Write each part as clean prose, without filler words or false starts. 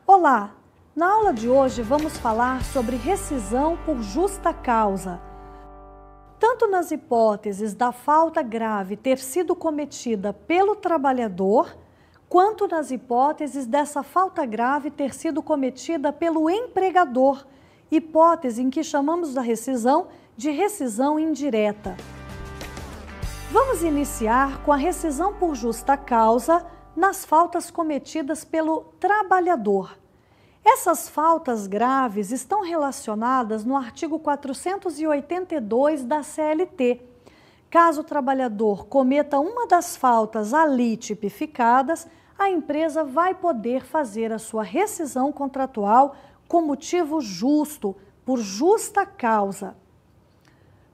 Olá! Na aula de hoje vamos falar sobre rescisão por justa causa. Tanto nas hipóteses da falta grave ter sido cometida pelo trabalhador, quanto nas hipóteses dessa falta grave ter sido cometida pelo empregador, hipótese em que chamamos da rescisão de rescisão indireta. Vamos iniciar com a rescisão por justa causa nas faltas cometidas pelo trabalhador. Essas faltas graves estão relacionadas no artigo 482 da CLT. Caso o trabalhador cometa uma das faltas ali tipificadas, a empresa vai poder fazer a sua rescisão contratual com motivo justo, por justa causa.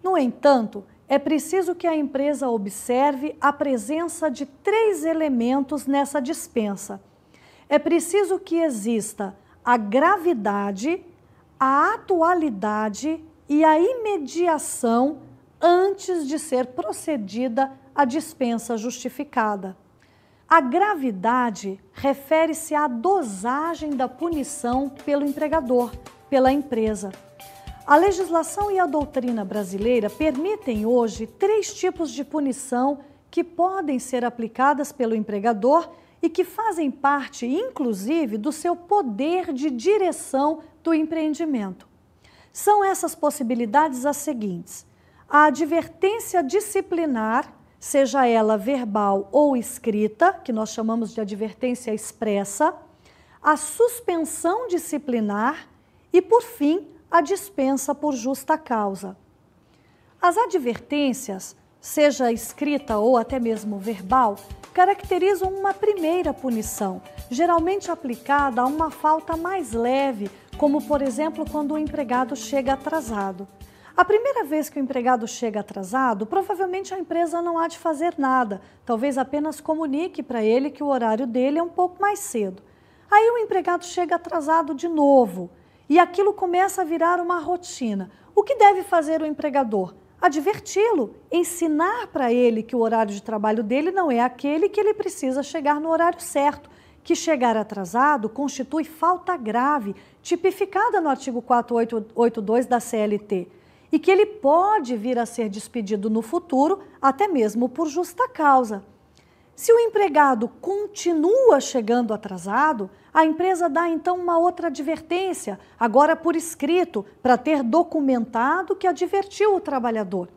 No entanto, é preciso que a empresa observe a presença de 3 elementos nessa dispensa. É preciso que exista a gravidade, a atualidade e a imediação antes de ser procedida a dispensa justificada. A gravidade refere-se à dosagem da punição pelo empregador, pela empresa. A legislação e a doutrina brasileira permitem hoje 3 tipos de punição que podem ser aplicadas pelo empregador e que fazem parte, inclusive, do seu poder de direção do empreendimento. São essas possibilidades as seguintes: a advertência disciplinar, seja ela verbal ou escrita, que nós chamamos de advertência expressa, a suspensão disciplinar e, por fim, a dispensa por justa causa. As advertências, seja escrita ou até mesmo verbal, caracterizam uma primeira punição, geralmente aplicada a uma falta mais leve, como, por exemplo, quando o empregado chega atrasado. A primeira vez que o empregado chega atrasado, provavelmente a empresa não há de fazer nada, talvez apenas comunique para ele que o horário dele é um pouco mais cedo. Aí o empregado chega atrasado de novo e aquilo começa a virar uma rotina. O que deve fazer o empregador? Adverti-lo, ensinar para ele que o horário de trabalho dele não é aquele que ele precisa chegar no horário certo, que chegar atrasado constitui falta grave, tipificada no artigo 482 da CLT, e que ele pode vir a ser despedido no futuro, até mesmo por justa causa. Se o empregado continua chegando atrasado, a empresa dá então uma outra advertência, agora por escrito, para ter documentado que advertiu o trabalhador.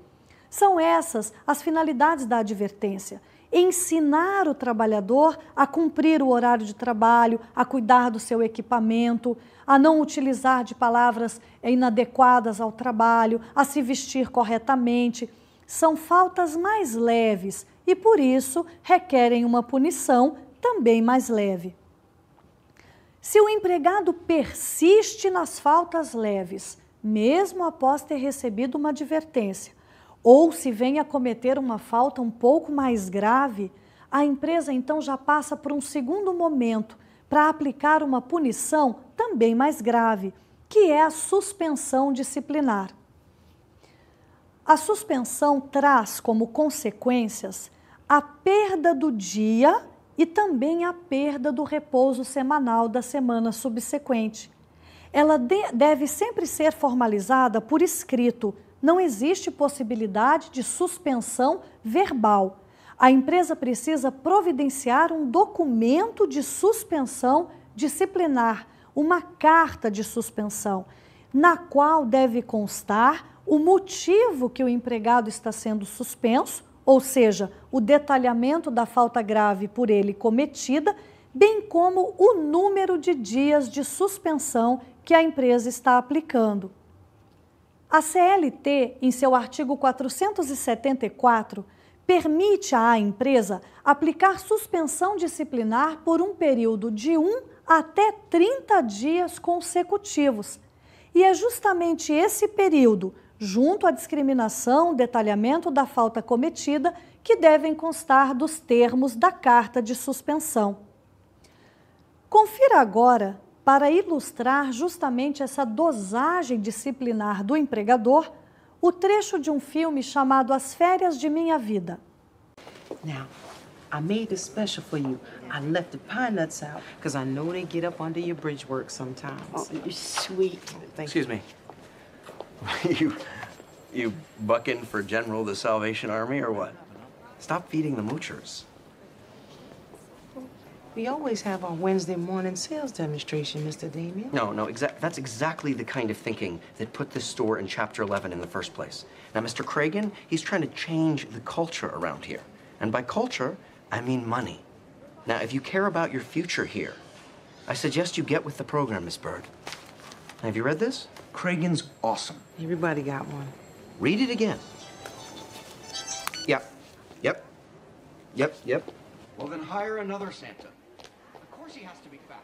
São essas as finalidades da advertência: ensinar o trabalhador a cumprir o horário de trabalho, a cuidar do seu equipamento, a não utilizar de palavras inadequadas ao trabalho, a se vestir corretamente. São faltas mais leves e, por isso, requerem uma punição também mais leve. Se o empregado persiste nas faltas leves, mesmo após ter recebido uma advertência, ou se vem a cometer uma falta um pouco mais grave, a empresa então já passa por um segundo momento para aplicar uma punição também mais grave, que é a suspensão disciplinar. A suspensão traz como consequências a perda do dia e também a perda do repouso semanal da semana subsequente. Ela deve sempre ser formalizada por escrito. Não existe possibilidade de suspensão verbal. A empresa precisa providenciar um documento de suspensão disciplinar, uma carta de suspensão, na qual deve constar o motivo que o empregado está sendo suspenso, ou seja, o detalhamento da falta grave por ele cometida, bem como o número de dias de suspensão que a empresa está aplicando. A CLT, em seu artigo 474, permite à empresa aplicar suspensão disciplinar por um período de 1 até 30 dias consecutivos. E é justamente esse período, junto à discriminação, detalhamento da falta cometida, que devem constar dos termos da carta de suspensão. Confira agora, para ilustrar justamente essa dosagem disciplinar do empregador, o trecho de um filme chamado As Férias de Minha Vida. Now, I made this special for you. I left the pine nuts out because I know they get up under your bridge work sometimes. Oh, you're sweet. Thank Excuse me. You bucking for General of the Salvation Army or what? Stop feeding the moochers. We always have our Wednesday morning sales demonstration, Mr. Damien. No, that's exactly the kind of thinking that put this store in Chapter 11 in the first place. Now, Mr. Cragen, he's trying to change the culture around here. And by culture, I mean money. Now, if you care about your future here, I suggest you get with the program, Miss Bird. Have you read this? Cragen's awesome. Everybody got one. Read it again. Yep. Well, then hire another Santa. Of course he has to be fat.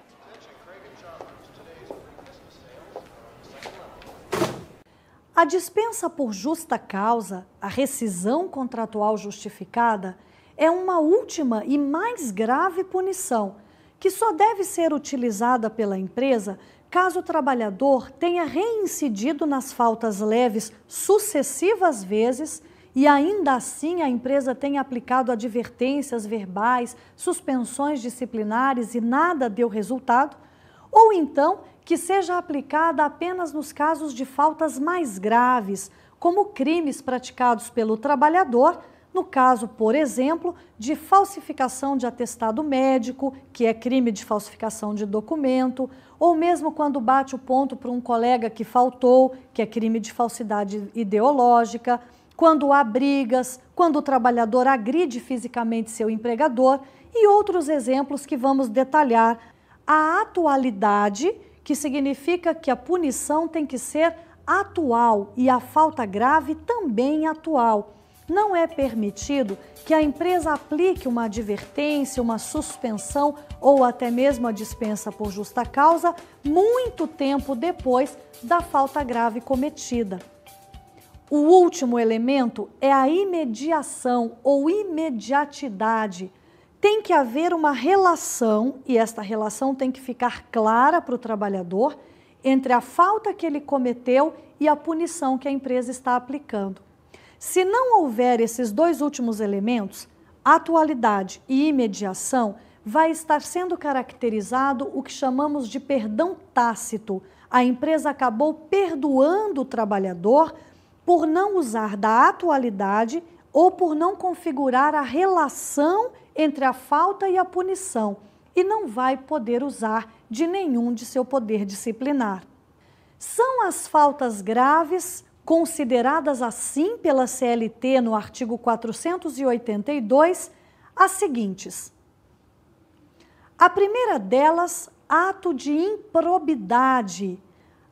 A dispensa por justa causa, a rescisão contratual justificada, é uma última e mais grave punição, que só deve ser utilizada pela empresa caso o trabalhador tenha reincidido nas faltas leves sucessivas vezes e ainda assim a empresa tenha aplicado advertências verbais, suspensões disciplinares e nada deu resultado, ou então que seja aplicada apenas nos casos de faltas mais graves, como crimes praticados pelo trabalhador, no caso, por exemplo, de falsificação de atestado médico, que é crime de falsificação de documento, ou mesmo quando bate o ponto para um colega que faltou, que é crime de falsidade ideológica, quando há brigas, quando o trabalhador agride fisicamente seu empregador e outros exemplos que vamos detalhar. A atualidade, que significa que a punição tem que ser atual e a falta grave também atual. Não é permitido que a empresa aplique uma advertência, uma suspensão ou até mesmo a dispensa por justa causa muito tempo depois da falta grave cometida. O último elemento é a imediação ou imediatidade. Tem que haver uma relação, e esta relação tem que ficar clara para o trabalhador, entre a falta que ele cometeu e a punição que a empresa está aplicando. Se não houver esses dois últimos elementos, atualidade e imediação, vai estar sendo caracterizado o que chamamos de perdão tácito. A empresa acabou perdoando o trabalhador por não usar da atualidade ou por não configurar a relação entre a falta e a punição, e não vai poder usar de nenhum de seu poder disciplinar. São as faltas graves, consideradas assim pela CLT no artigo 482, as seguintes. A primeira delas, ato de improbidade.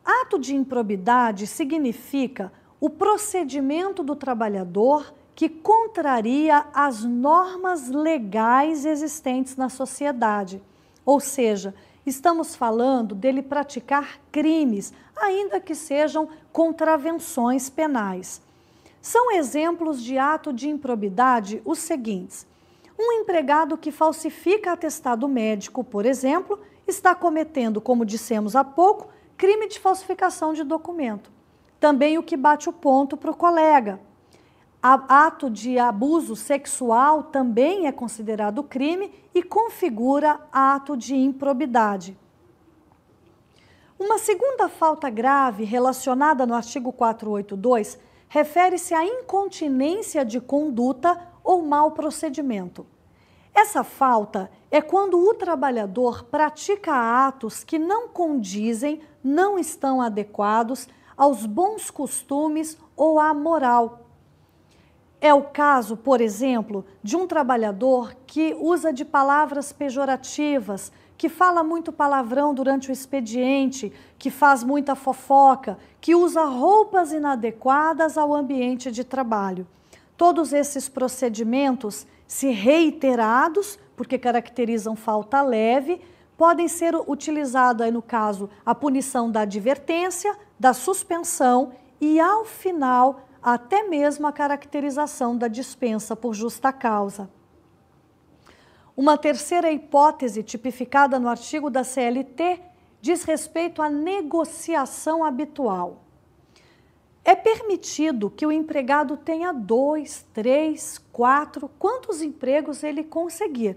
Ato de improbidade significa o procedimento do trabalhador que contraria as normas legais existentes na sociedade. Ou seja, estamos falando dele praticar crimes, ainda que sejam contravenções penais. São exemplos de ato de improbidade os seguintes. Um empregado que falsifica atestado médico, por exemplo, está cometendo, como dissemos há pouco, crime de falsificação de documento. Também o que bate o ponto para o colega. Ato de abuso sexual também é considerado crime e configura ato de improbidade. Uma segunda falta grave relacionada no artigo 482 refere-se à incontinência de conduta ou mau procedimento. Essa falta é quando o trabalhador pratica atos que não condizem, não estão adequados aos bons costumes ou à moral. É o caso, por exemplo, de um trabalhador que usa de palavras pejorativas, que fala muito palavrão durante o expediente, que faz muita fofoca, que usa roupas inadequadas ao ambiente de trabalho. Todos esses procedimentos, se reiterados, porque caracterizam falta leve, podem ser utilizados, aí, no caso, a punição da advertência, da suspensão e, ao final, até mesmo a caracterização da dispensa por justa causa. Uma terceira hipótese tipificada no artigo da CLT diz respeito à negociação habitual. É permitido que o empregado tenha 2, 3, 4, quantos empregos ele conseguir,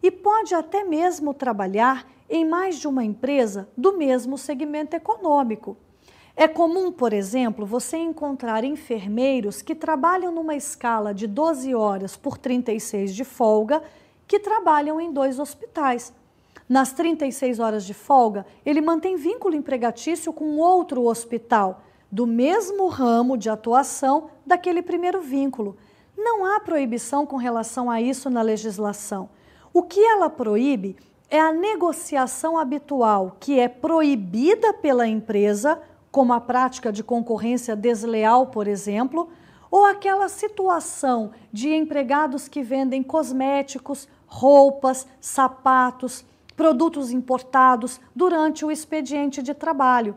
e pode até mesmo trabalhar em mais de uma empresa do mesmo segmento econômico. É comum, por exemplo, você encontrar enfermeiros que trabalham numa escala de 12 horas por 36 de folga, que trabalham em 2 hospitais. Nas 36 horas de folga, ele mantém vínculo empregatício com outro hospital, do mesmo ramo de atuação daquele primeiro vínculo. Não há proibição com relação a isso na legislação. O que ela proíbe é a negociação habitual, que é proibida pela empresa, como a prática de concorrência desleal, por exemplo, ou aquela situação de empregados que vendem cosméticos, roupas, sapatos, produtos importados durante o expediente de trabalho.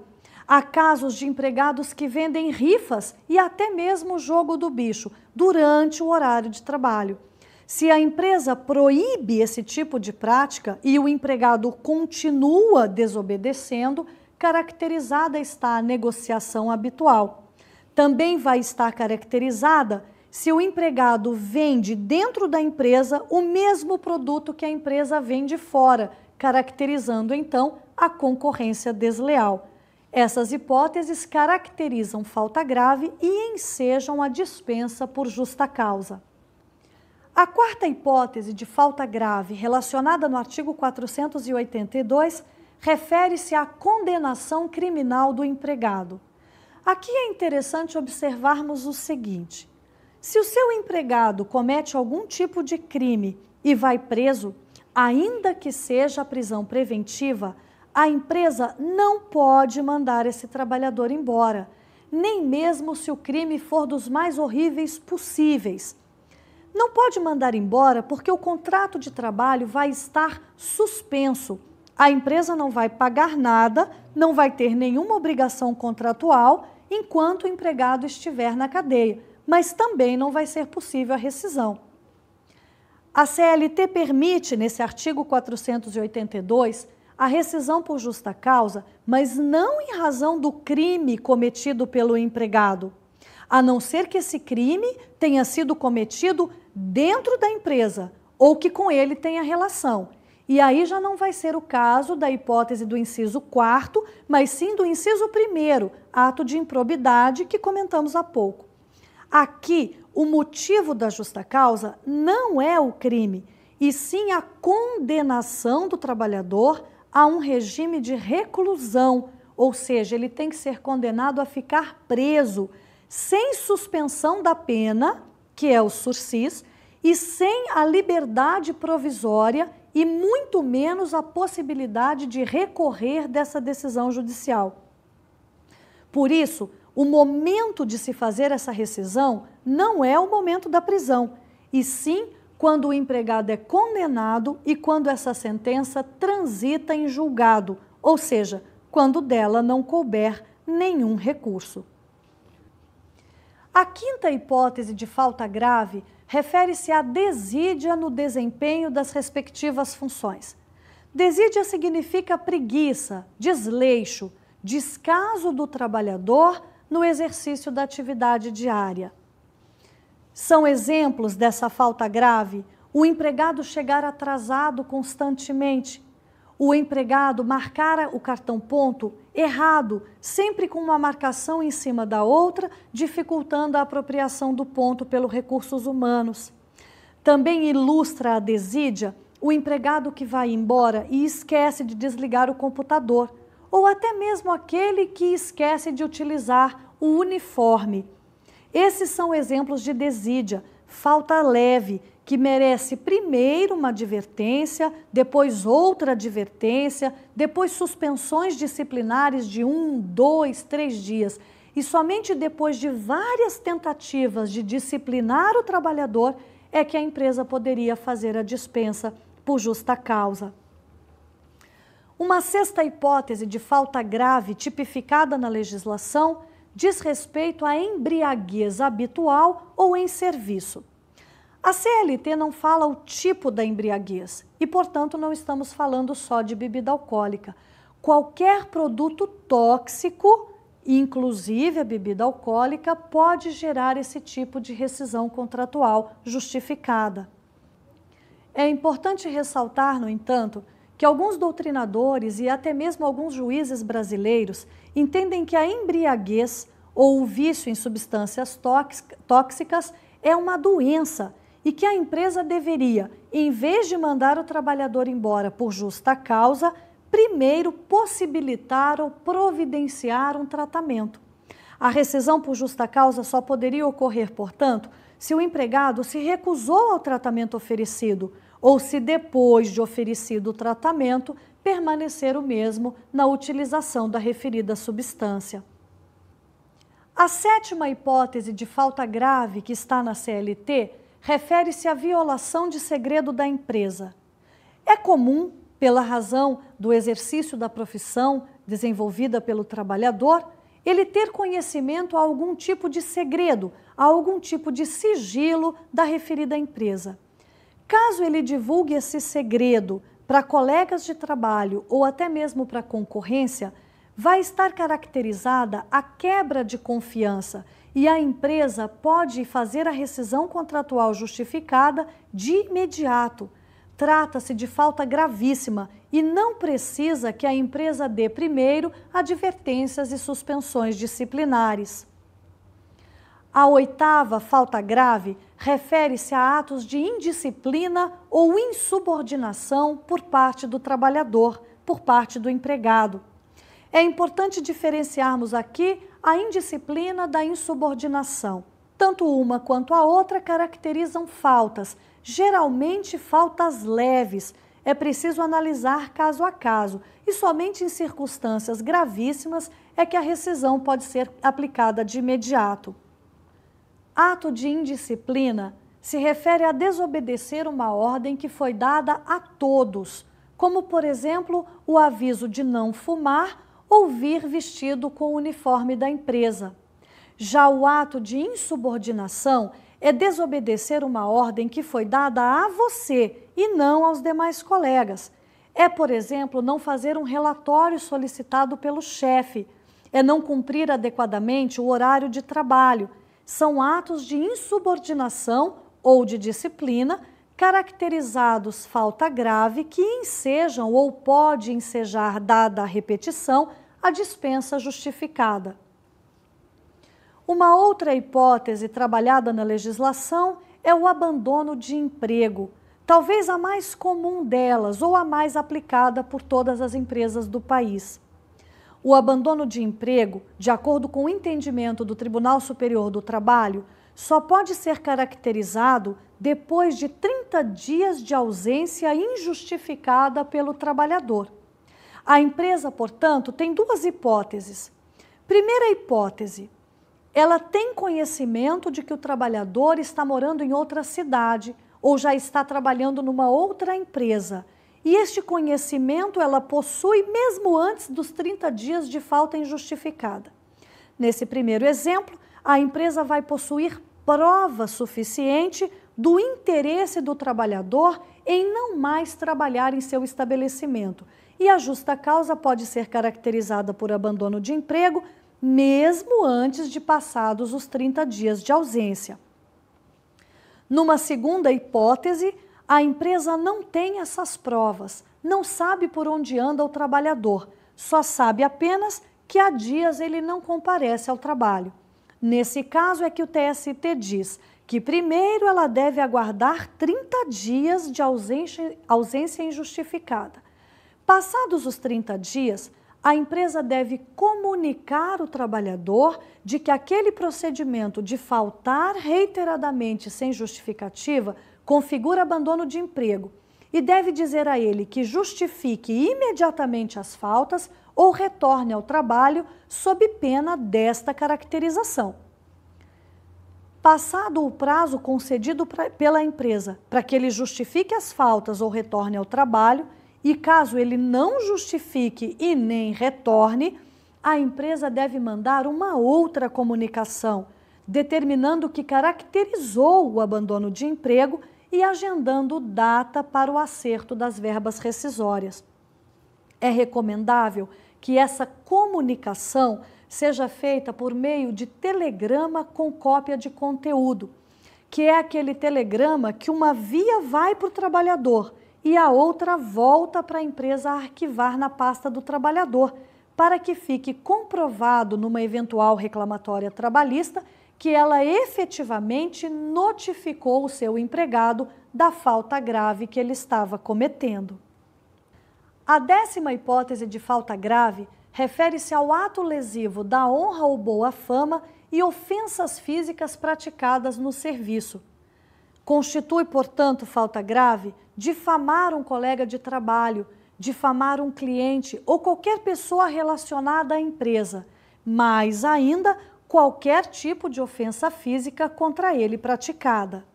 Há casos de empregados que vendem rifas e até mesmo jogo do bicho durante o horário de trabalho. Se a empresa proíbe esse tipo de prática e o empregado continua desobedecendo, caracterizada está a negociação habitual. Também vai estar caracterizada se o empregado vende dentro da empresa o mesmo produto que a empresa vende fora, caracterizando então a concorrência desleal. Essas hipóteses caracterizam falta grave e ensejam a dispensa por justa causa. A quarta hipótese de falta grave, relacionada no artigo 482, refere-se à condenação criminal do empregado. Aqui é interessante observarmos o seguinte: se o seu empregado comete algum tipo de crime e vai preso, ainda que seja a prisão preventiva, a empresa não pode mandar esse trabalhador embora, nem mesmo se o crime for dos mais horríveis possíveis. Não pode mandar embora porque o contrato de trabalho vai estar suspenso. A empresa não vai pagar nada, não vai ter nenhuma obrigação contratual enquanto o empregado estiver na cadeia, mas também não vai ser possível a rescisão. A CLT permite, nesse artigo 482, a rescisão por justa causa, mas não em razão do crime cometido pelo empregado, a não ser que esse crime tenha sido cometido dentro da empresa ou que com ele tenha relação. E aí já não vai ser o caso da hipótese do inciso 4º, mas sim do inciso 1º, ato de improbidade que comentamos há pouco. Aqui, o motivo da justa causa não é o crime, e sim a condenação do trabalhador a um regime de reclusão, ou seja, ele tem que ser condenado a ficar preso, sem suspensão da pena, que é o sursis, e sem a liberdade provisória e muito menos a possibilidade de recorrer dessa decisão judicial. Por isso, o momento de se fazer essa rescisão não é o momento da prisão, e sim quando o empregado é condenado e quando essa sentença transita em julgado, ou seja, quando dela não couber nenhum recurso. A quinta hipótese de falta grave refere-se à desídia no desempenho das respectivas funções. Desídia significa preguiça, desleixo, descaso do trabalhador no exercício da atividade diária. São exemplos dessa falta grave o empregado chegar atrasado constantemente, o empregado marcar o cartão ponto errado, sempre com uma marcação em cima da outra, dificultando a apropriação do ponto pelos recursos humanos. Também ilustra a desídia o empregado que vai embora e esquece de desligar o computador, ou até mesmo aquele que esquece de utilizar o uniforme. Esses são exemplos de desídia, falta leve, que merece primeiro uma advertência, depois outra advertência, depois suspensões disciplinares de 1, 2, 3 dias. E somente depois de várias tentativas de disciplinar o trabalhador é que a empresa poderia fazer a dispensa por justa causa. Uma sexta hipótese de falta grave tipificada na legislação diz respeito à embriaguez habitual ou em serviço. A CLT não fala o tipo da embriaguez e, portanto, não estamos falando só de bebida alcoólica. Qualquer produto tóxico Inclusive, a bebida alcoólica pode gerar esse tipo de rescisão contratual justificada. É importante ressaltar, no entanto, que alguns doutrinadores e até mesmo alguns juízes brasileiros entendem que a embriaguez ou o vício em substâncias tóxicas é uma doença e que a empresa deveria, em vez de mandar o trabalhador embora por justa causa, primeiro possibilitar ou providenciar um tratamento. A rescisão por justa causa só poderia ocorrer, portanto, se o empregado se recusou ao tratamento oferecido ou se depois de oferecido o tratamento, permanecer o mesmo na utilização da referida substância. A sétima hipótese de falta grave que está na CLT refere-se à violação de segredo da empresa. É comum, pela razão do exercício da profissão desenvolvida pelo trabalhador, ele ter conhecimento a algum tipo de segredo, a algum tipo de sigilo da referida empresa. Caso ele divulgue esse segredo para colegas de trabalho ou até mesmo para a concorrência, vai estar caracterizada a quebra de confiança e a empresa pode fazer a rescisão contratual justificada de imediato. Trata-se de falta gravíssima e não precisa que a empresa dê primeiro advertências e suspensões disciplinares. A oitava falta grave refere-se a atos de indisciplina ou insubordinação por parte do trabalhador, por parte do empregado. É importante diferenciarmos aqui a indisciplina da insubordinação. Tanto uma quanto a outra caracterizam faltas, geralmente faltas leves. É preciso analisar caso a caso e somente em circunstâncias gravíssimas é que a rescisão pode ser aplicada de imediato. Ato de indisciplina se refere a desobedecer uma ordem que foi dada a todos, como, por exemplo, o aviso de não fumar ou vir vestido com o uniforme da empresa. Já o ato de insubordinação é desobedecer uma ordem que foi dada a você e não aos demais colegas. É, por exemplo, não fazer um relatório solicitado pelo chefe, é não cumprir adequadamente o horário de trabalho. São atos de insubordinação ou de disciplina, caracterizados falta grave que ensejam ou pode ensejar, dada a repetição, a dispensa justificada. Uma outra hipótese trabalhada na legislação é o abandono de emprego, talvez a mais comum delas ou a mais aplicada por todas as empresas do país. O abandono de emprego, de acordo com o entendimento do Tribunal Superior do Trabalho, só pode ser caracterizado depois de 30 dias de ausência injustificada pelo trabalhador. A empresa, portanto, tem duas hipóteses. Primeira hipótese, ela tem conhecimento de que o trabalhador está morando em outra cidade ou já está trabalhando numa outra empresa. E este conhecimento ela possui mesmo antes dos 30 dias de falta injustificada. Nesse primeiro exemplo, a empresa vai possuir prova suficiente do interesse do trabalhador em não mais trabalhar em seu estabelecimento. E a justa causa pode ser caracterizada por abandono de emprego, mesmo antes de passados os 30 dias de ausência. Numa segunda hipótese, a empresa não tem essas provas, não sabe por onde anda o trabalhador, só sabe apenas que há dias ele não comparece ao trabalho. Nesse caso é que o TST diz que primeiro ela deve aguardar 30 dias de ausência injustificada. Passados os 30 dias, a empresa deve comunicar o trabalhador de que aquele procedimento de faltar reiteradamente sem justificativa configura abandono de emprego e deve dizer a ele que justifique imediatamente as faltas ou retorne ao trabalho sob pena desta caracterização. Passado o prazo concedido pela empresa para que ele justifique as faltas ou retorne ao trabalho, e caso ele não justifique e nem retorne, a empresa deve mandar uma outra comunicação, determinando o que caracterizou o abandono de emprego e agendando data para o acerto das verbas rescisórias. É recomendável que essa comunicação seja feita por meio de telegrama com cópia de conteúdo, que é aquele telegrama que uma via vai para o trabalhador e a outra volta para a empresa arquivar na pasta do trabalhador, para que fique comprovado numa eventual reclamatória trabalhista que ela efetivamente notificou o seu empregado da falta grave que ele estava cometendo. A 10ª hipótese de falta grave refere-se ao ato lesivo da honra ou boa fama e ofensas físicas praticadas no serviço. Constitui, portanto, falta grave difamar um colega de trabalho, difamar um cliente ou qualquer pessoa relacionada à empresa, mais ainda qualquer tipo de ofensa física contra ele praticada.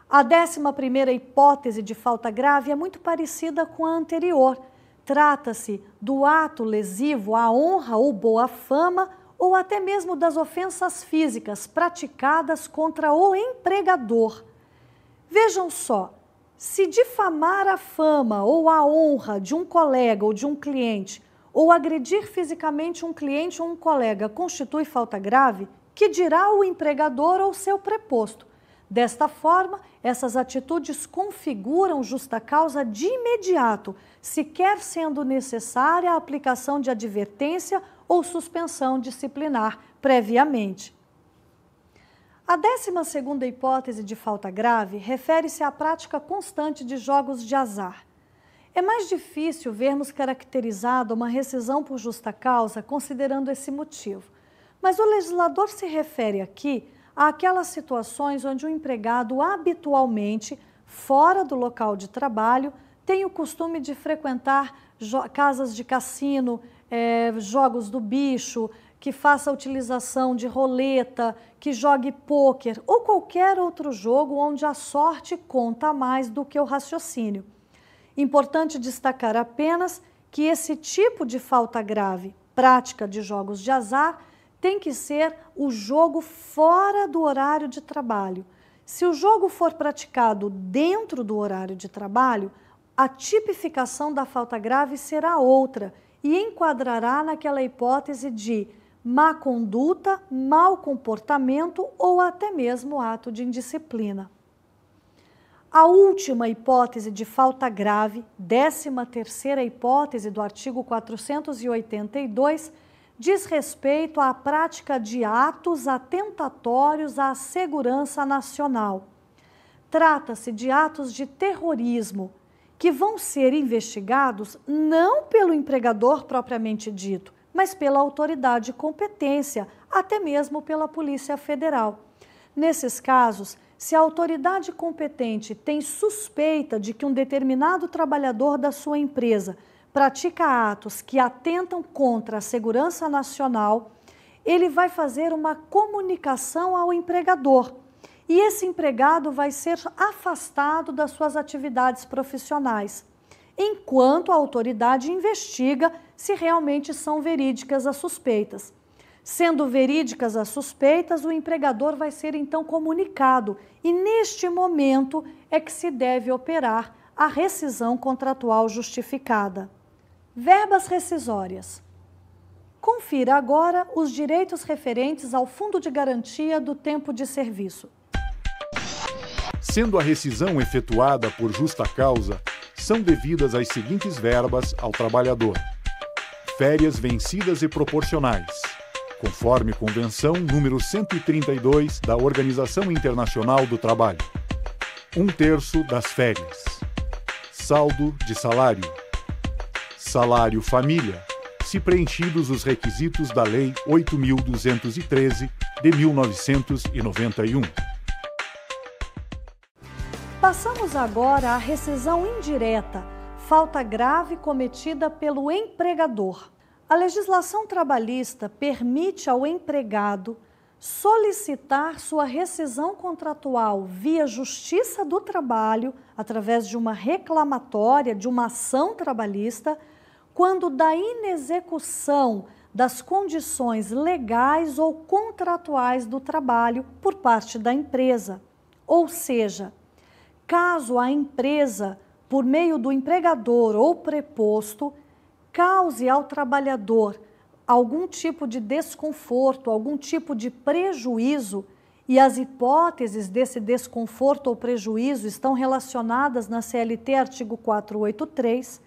A 11ª hipótese de falta grave é muito parecida com a anterior. Trata-se do ato lesivo à honra ou boa fama ou até mesmo das ofensas físicas praticadas contra o empregador. Vejam só, se difamar a fama ou a honra de um colega ou de um cliente, ou agredir fisicamente um cliente ou um colega constitui falta grave, que dirá o empregador ou seu preposto. Desta forma, essas atitudes configuram justa causa de imediato, sequer sendo necessária a aplicação de advertência ou suspensão disciplinar previamente. A 12ª hipótese de falta grave refere-se à prática constante de jogos de azar. É mais difícil vermos caracterizada uma rescisão por justa causa considerando esse motivo, mas o legislador se refere aqui àquelas situações onde o empregado habitualmente, fora do local de trabalho, tem o costume de frequentar casas de cassino, jogos do bicho, que faça a utilização de roleta, que jogue pôquer ou qualquer outro jogo onde a sorte conta mais do que o raciocínio. Importante destacar apenas que esse tipo de falta grave, prática de jogos de azar, tem que ser o jogo fora do horário de trabalho. Se o jogo for praticado dentro do horário de trabalho, a tipificação da falta grave será outra e enquadrará naquela hipótese de má conduta, mau comportamento ou até mesmo ato de indisciplina. A última hipótese de falta grave, 13ª hipótese do artigo 482, diz respeito à prática de atos atentatórios à segurança nacional. Trata-se de atos de terrorismo que vão ser investigados não pelo empregador propriamente dito, mas pela autoridade de competência, até mesmo pela Polícia Federal. Nesses casos, se a autoridade competente tem suspeita de que um determinado trabalhador da sua empresa pratica atos que atentam contra a segurança nacional, ele vai fazer uma comunicação ao empregador e esse empregado vai ser afastado das suas atividades profissionais, enquanto a autoridade investiga se realmente são verídicas as suspeitas. Sendo verídicas as suspeitas, o empregador vai ser então comunicado e neste momento é que se deve operar a rescisão contratual justificada. Verbas rescisórias. Confira agora os direitos referentes ao Fundo de Garantia do Tempo de Serviço. Sendo a rescisão efetuada por justa causa, são devidas as seguintes verbas ao trabalhador: férias vencidas e proporcionais, conforme Convenção número 132 da Organização Internacional do Trabalho. 1/3 das férias. Saldo de salário. Salário família, se preenchidos os requisitos da Lei 8.213 de 1991. Passamos agora à rescisão indireta, falta grave cometida pelo empregador. A legislação trabalhista permite ao empregado solicitar sua rescisão contratual via Justiça do Trabalho, através de uma reclamatória, de uma ação trabalhista, quando da inexecução das condições legais ou contratuais do trabalho por parte da empresa. Ou seja, caso a empresa, por meio do empregador ou preposto, cause ao trabalhador algum tipo de desconforto, algum tipo de prejuízo, e as hipóteses desse desconforto ou prejuízo estão relacionadas na CLT artigo 483,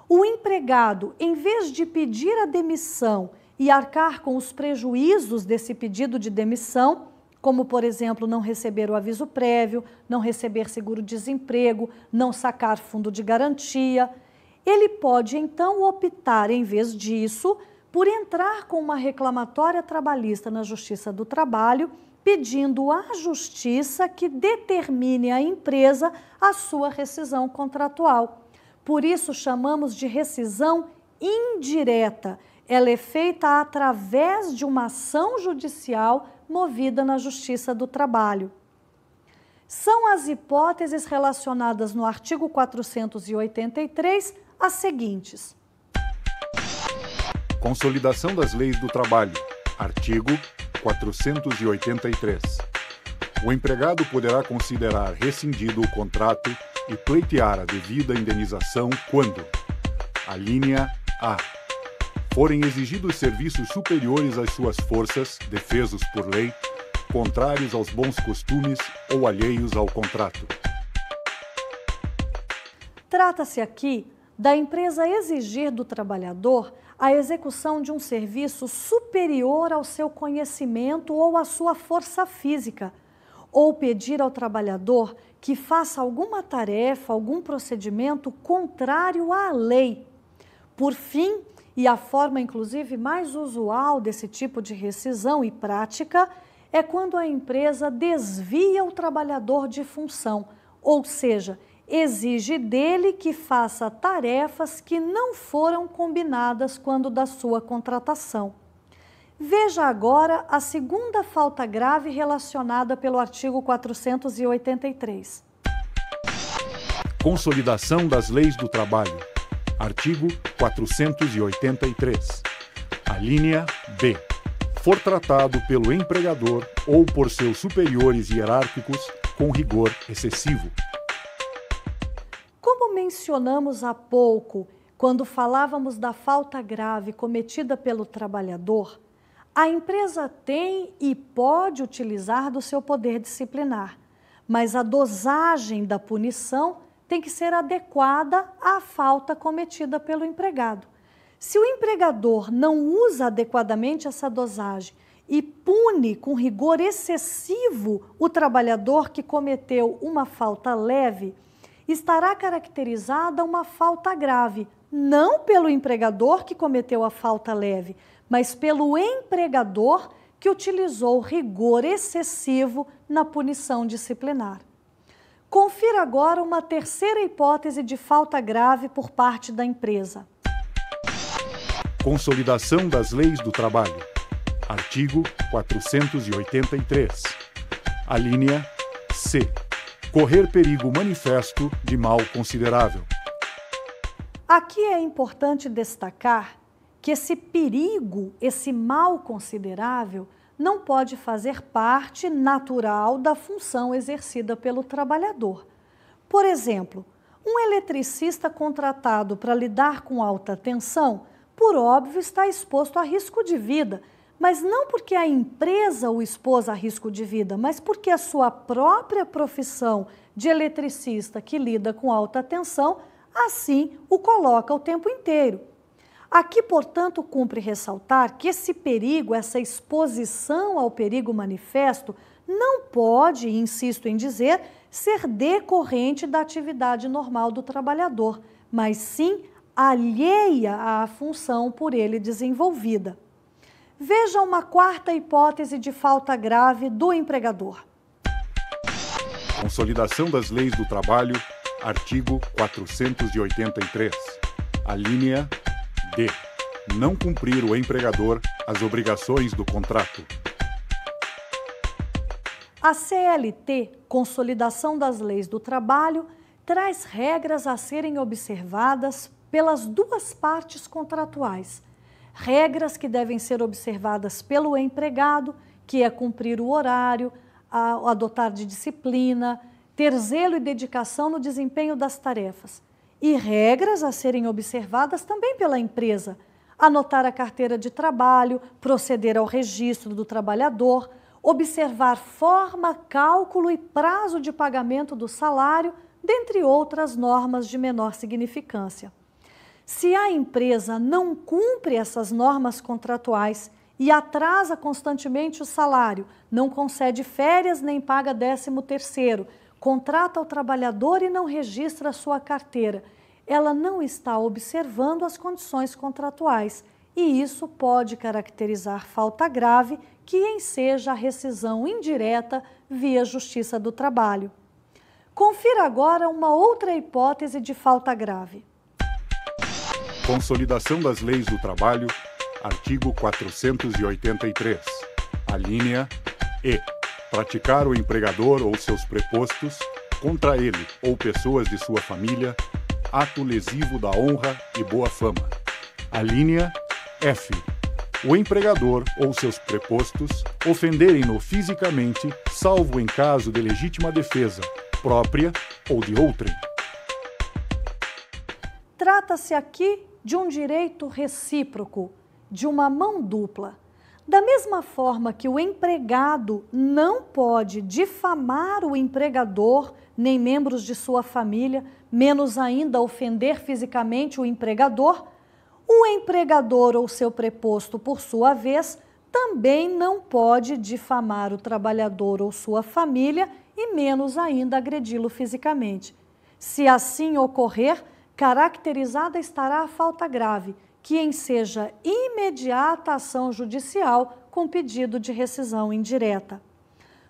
o empregado, em vez de pedir a demissão e arcar com os prejuízos desse pedido de demissão, como, por exemplo, não receber o aviso prévio, não receber seguro-desemprego, não sacar fundo de garantia, ele pode, então, optar, em vez disso, por entrar com uma reclamatória trabalhista na Justiça do Trabalho, pedindo à Justiça que determine à empresa a sua rescisão contratual. Por isso, chamamos de rescisão indireta. Ela é feita através de uma ação judicial movida na Justiça do Trabalho. São as hipóteses relacionadas no artigo 483 as seguintes. Consolidação das leis do trabalho. Artigo 483. O empregado poderá considerar rescindido o contrato e pleitear a devida indenização quando: a linha A. Forem exigidos serviços superiores às suas forças, defesos por lei, contrários aos bons costumes ou alheios ao contrato. Trata-se aqui da empresa exigir do trabalhador a execução de um serviço superior ao seu conhecimento ou à sua força física, ou pedir ao trabalhador que faça alguma tarefa, algum procedimento contrário à lei. Por fim, e a forma inclusive mais usual desse tipo de rescisão e prática, é quando a empresa desvia o trabalhador de função, ou seja, exige dele que faça tarefas que não foram combinadas quando da sua contratação. Veja agora a segunda falta grave relacionada pelo artigo 483. Consolidação das leis do trabalho. Artigo 483. A linha B. For tratado pelo empregador ou por seus superiores hierárquicos com rigor excessivo. Como mencionamos há pouco, quando falávamos da falta grave cometida pelo trabalhador, a empresa tem e pode utilizar do seu poder disciplinar, mas a dosagem da punição tem que ser adequada à falta cometida pelo empregado. Se o empregador não usa adequadamente essa dosagem e pune com rigor excessivo o trabalhador que cometeu uma falta leve, estará caracterizada uma falta grave, não pelo empregador que cometeu a falta leve, mas pelo empregador que utilizou rigor excessivo na punição disciplinar. Confira agora uma terceira hipótese de falta grave por parte da empresa. Consolidação das leis do trabalho. Artigo 483. A linha C. Correr perigo manifesto de mal considerável. Aqui é importante destacar que esse perigo, esse mal considerável, não pode fazer parte natural da função exercida pelo trabalhador. Por exemplo, um eletricista contratado para lidar com alta tensão, por óbvio, está exposto a risco de vida, mas não porque a empresa o expôs a risco de vida, mas porque a sua própria profissão de eletricista que lida com alta tensão, assim o coloca o tempo inteiro. Aqui, portanto, cumpre ressaltar que esse perigo, essa exposição ao perigo manifesto, não pode, insisto em dizer, ser decorrente da atividade normal do trabalhador, mas sim alheia à função por ele desenvolvida. Veja uma quarta hipótese de falta grave do empregador. Consolidação das leis do trabalho, artigo 483. A linha D. Não cumprir o empregador as obrigações do contrato. A CLT, Consolidação das Leis do Trabalho, traz regras a serem observadas pelas duas partes contratuais. Regras que devem ser observadas pelo empregado, que é cumprir o horário, adotar de disciplina, ter zelo e dedicação no desempenho das tarefas. E regras a serem observadas também pela empresa, anotar a carteira de trabalho, proceder ao registro do trabalhador, observar forma, cálculo e prazo de pagamento do salário, dentre outras normas de menor significância. Se a empresa não cumpre essas normas contratuais e atrasa constantemente o salário, não concede férias nem paga 13º, contrata o trabalhador e não registra a sua carteira, ela não está observando as condições contratuais e isso pode caracterizar falta grave que enseja a rescisão indireta via Justiça do Trabalho. Confira agora uma outra hipótese de falta grave. Consolidação das Leis do Trabalho, artigo 483, a linha E. Praticar o empregador ou seus prepostos, contra ele ou pessoas de sua família, ato lesivo da honra e boa fama. A linha F. O empregador ou seus prepostos ofenderem-no fisicamente, salvo em caso de legítima defesa, própria ou de outrem. Trata-se aqui de um direito recíproco, de uma mão dupla. Da mesma forma que o empregado não pode difamar o empregador, nem membros de sua família, menos ainda ofender fisicamente o empregador ou seu preposto, por sua vez, também não pode difamar o trabalhador ou sua família e menos ainda agredi-lo fisicamente. Se assim ocorrer, caracterizada estará a falta grave, que enseja imediata ação judicial com pedido de rescisão indireta.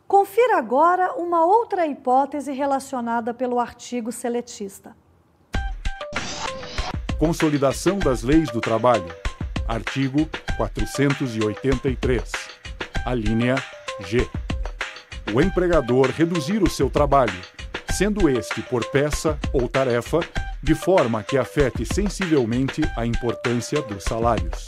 Confira agora uma outra hipótese relacionada pelo artigo seletista. Consolidação das Leis do Trabalho, artigo 483, a linha G. O empregador reduzir o seu trabalho, sendo este por peça ou tarefa, de forma que afete sensivelmente a importância dos salários.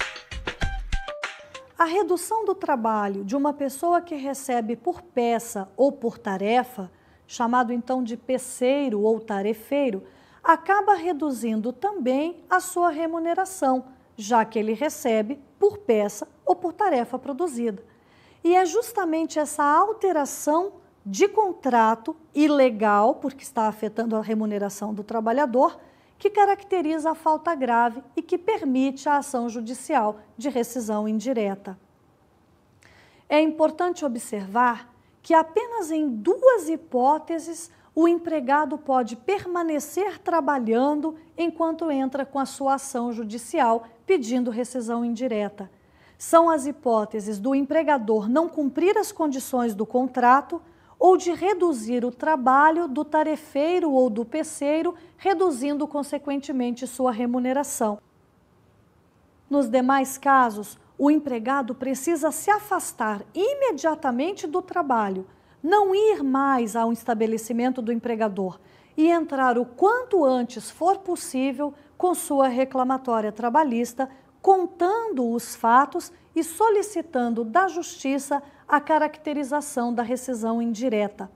A redução do trabalho de uma pessoa que recebe por peça ou por tarefa, chamado então de peseiro ou tarefeiro, acaba reduzindo também a sua remuneração, já que ele recebe por peça ou por tarefa produzida. E é justamente essa alteração de contrato ilegal, porque está afetando a remuneração do trabalhador, que caracteriza a falta grave e que permite a ação judicial de rescisão indireta. É importante observar que apenas em 2 hipóteses o empregado pode permanecer trabalhando enquanto entra com a sua ação judicial pedindo rescisão indireta. São as hipóteses do empregador não cumprir as condições do contrato ou de reduzir o trabalho do tarefeiro ou do peseiro, reduzindo consequentemente sua remuneração. Nos demais casos, o empregado precisa se afastar imediatamente do trabalho, não ir mais ao estabelecimento do empregador e entrar o quanto antes for possível com sua reclamatória trabalhista, contando os fatos e solicitando da Justiça a caracterização da rescisão indireta.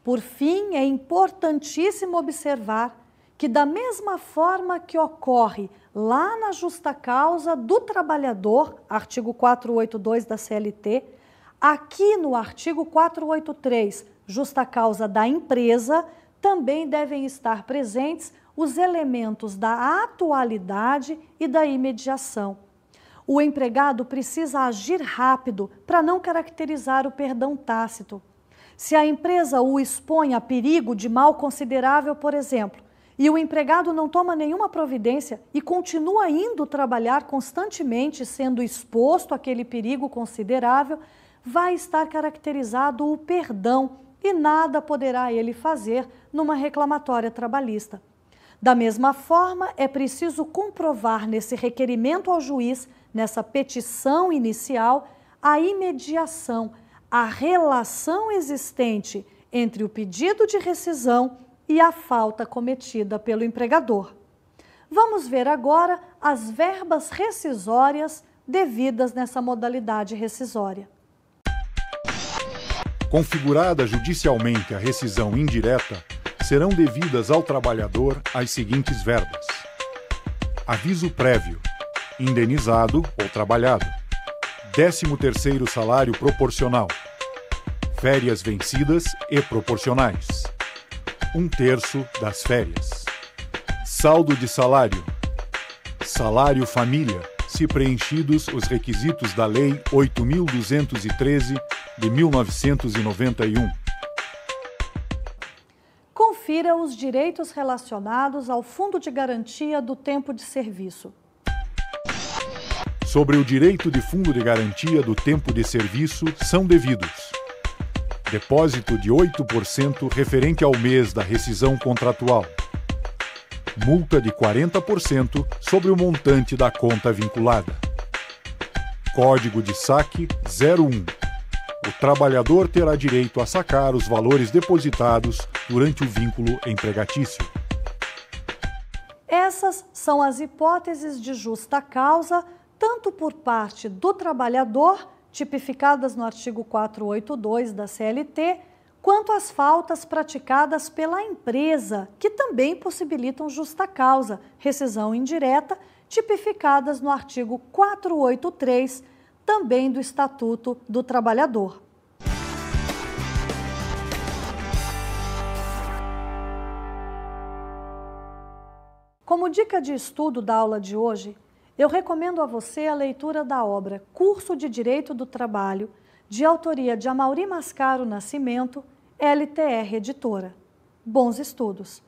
Por fim, é importantíssimo observar que, da mesma forma que ocorre lá na justa causa do trabalhador, artigo 482 da CLT, aqui no artigo 483, justa causa da empresa, também devem estar presentes os elementos da atualidade e da imediação. O empregado precisa agir rápido para não caracterizar o perdão tácito. Se a empresa o expõe a perigo de mal considerável, por exemplo, e o empregado não toma nenhuma providência e continua indo trabalhar constantemente sendo exposto àquele perigo considerável, vai estar caracterizado o perdão e nada poderá ele fazer numa reclamatória trabalhista. Da mesma forma, é preciso comprovar nesse requerimento ao juiz, nessa petição inicial, a imediação, a relação existente entre o pedido de rescisão e a falta cometida pelo empregador. Vamos ver agora as verbas rescisórias devidas nessa modalidade rescisória. Configurada judicialmente a rescisão indireta, serão devidas ao trabalhador as seguintes verbas: aviso prévio, indenizado ou trabalhado. 13º salário proporcional. Férias vencidas e proporcionais. 1/3 das férias. Saldo de salário. Salário família, se preenchidos os requisitos da Lei 8.213 de 1991. Confira os direitos relacionados ao Fundo de Garantia do Tempo de Serviço. Sobre o direito de fundo de garantia do tempo de serviço são devidos: depósito de 8% referente ao mês da rescisão contratual, multa de 40% sobre o montante da conta vinculada, código de saque 01. O trabalhador terá direito a sacar os valores depositados durante o vínculo empregatício. Essas são as hipóteses de justa causa, tanto por parte do trabalhador, tipificadas no artigo 482 da CLT, quanto as faltas praticadas pela empresa, que também possibilitam justa causa, rescisão indireta, tipificadas no artigo 483, também do Estatuto do Trabalhador. Como dica de estudo da aula de hoje, eu recomendo a você a leitura da obra Curso de Direito do Trabalho, de autoria de Amaury Mascaro Nascimento, LTR Editora. Bons estudos!